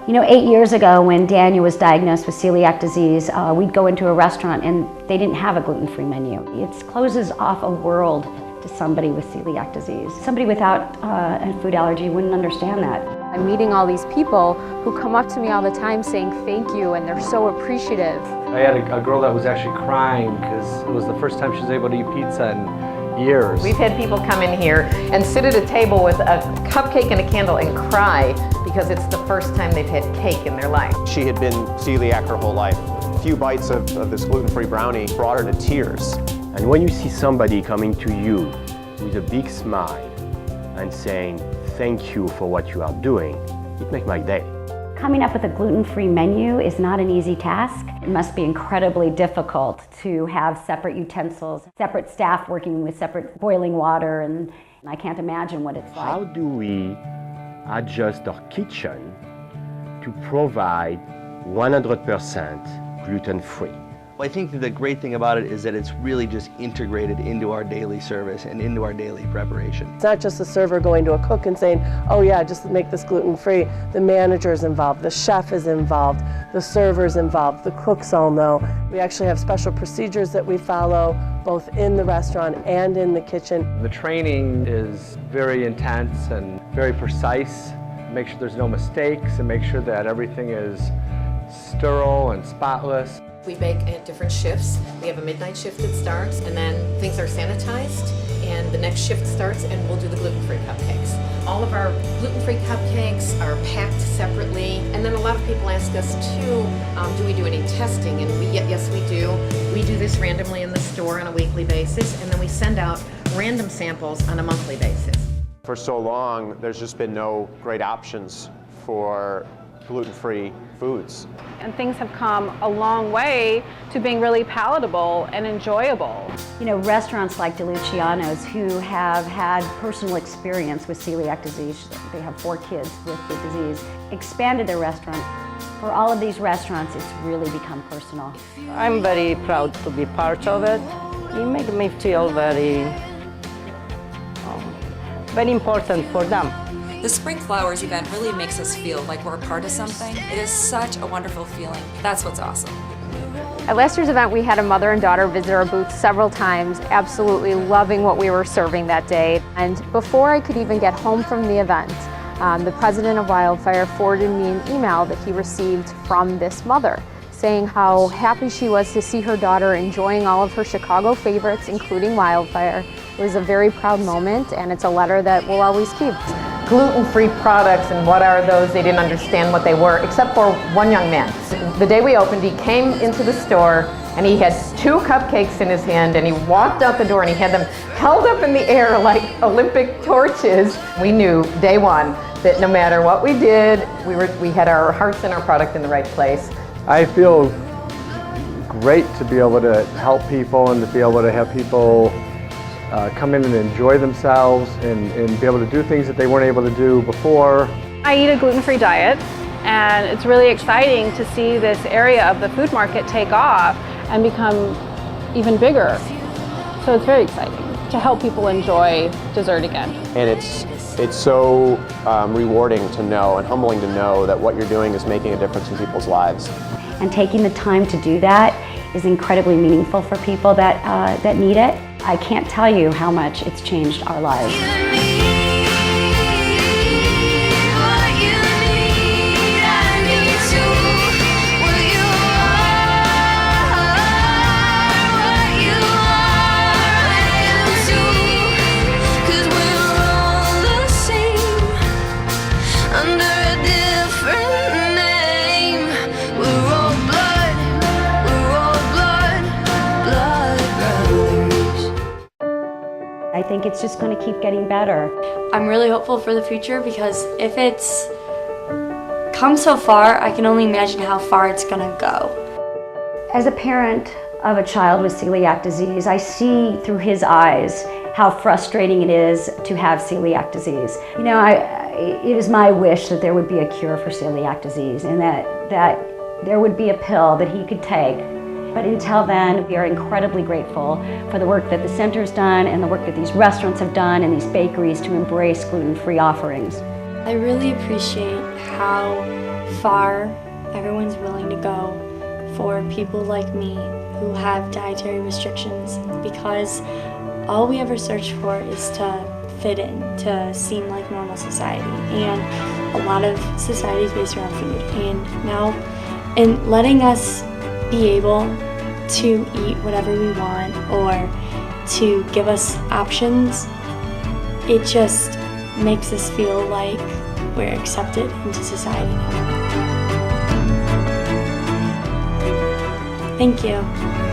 You know, 8 years ago when Daniel was diagnosed with celiac disease, we'd go into a restaurant and they didn't have a gluten-free menu. It closes off a world to somebody with celiac disease. Somebody without a food allergy wouldn't understand that. I'm meeting all these people who come up to me all the time saying thank you, and they're so appreciative. I had a girl that was actually crying because it was the first time she was able to eat pizza in years. We've had people come in here and sit at a table with a cupcake and a candle and cry because it's the first time they've had cake in their life. She had been celiac her whole life. A few bites of this gluten-free brownie brought her to tears. And when you see somebody coming to you with a big smile and saying, thank you for what you are doing, it makes my day. Coming up with a gluten-free menu is not an easy task. It must be incredibly difficult to have separate utensils, separate staff working with separate boiling water, and I can't imagine what it's like. How do we adjust our kitchen to provide 100% gluten-free? Well, I think that the great thing about it is that it's really just integrated into our daily service and into our daily preparation. It's not just the server going to a cook and saying, oh yeah, just make this gluten-free. The manager is involved, the chef is involved, the server's involved, the cooks all know. We actually have special procedures that we follow both in the restaurant and in the kitchen. The training is very intense and very precise. Make sure there's no mistakes and make sure that everything is sterile and spotless. We bake at different shifts. We have a midnight shift that starts, and then things are sanitized, and the next shift starts, and we'll do the gluten-free cupcakes. All of our gluten-free cupcakes are packed separately, and then a lot of people ask us too, do we do any testing? And yes, we do. We do this randomly in the store on a weekly basis, and then we send out random samples on a monthly basis. For so long, there's just been no great options for gluten-free foods. And things have come a long way to being really palatable and enjoyable. You know, restaurants like DeLuciano's who have had personal experience with celiac disease, they have 4 kids with the disease, expanded their restaurant. For all of these restaurants, it's really become personal. I'm very proud to be part of it. It makes me feel very important for them. The Spring Flowers event really makes us feel like we're a part of something. It is such a wonderful feeling. That's what's awesome. At last year's event, we had a mother and daughter visit our booth several times, absolutely loving what we were serving that day. And before I could even get home from the event, the president of Wildfire forwarded me an email that he received from this mother, saying how happy she was to see her daughter enjoying all of her Chicago favorites, including Wildfire. It was a very proud moment, and it's a letter that we'll always keep. Gluten-free products, and what are those? They didn't understand what they were, except for one young man. The day we opened, he came into the store and he had 2 cupcakes in his hand, and he walked out the door and he had them held up in the air like Olympic torches. We knew day one that no matter what we did, we had our hearts and our product in the right place. I feel great to be able to help people and to be able to have people come in and enjoy themselves and be able to do things that they weren't able to do before. I eat a gluten-free diet, and it's really exciting to see this area of the food market take off and become even bigger. So it's very exciting to help people enjoy dessert again. And it's so rewarding to know and humbling to know that what you're doing is making a difference in people's lives. And taking the time to do that is incredibly meaningful for people that need it. I can't tell you how much it's changed our lives. I think it's just going to keep getting better. I'm really hopeful for the future because if it's come so far, I can only imagine how far it's going to go. As a parent of a child with celiac disease, I see through his eyes how frustrating it is to have celiac disease. You know, it is my wish that there would be a cure for celiac disease and that there would be a pill that he could take. But until then, we are incredibly grateful for the work that the center's done and the work that these restaurants have done and these bakeries to embrace gluten-free offerings. I really appreciate how far everyone's willing to go for people like me who have dietary restrictions, because all we ever search for is to fit in, to seem like normal society. And a lot of society is based around food. And now, in letting us be able to eat whatever we want or to give us options, it just makes us feel like we're accepted into society now. Thank you.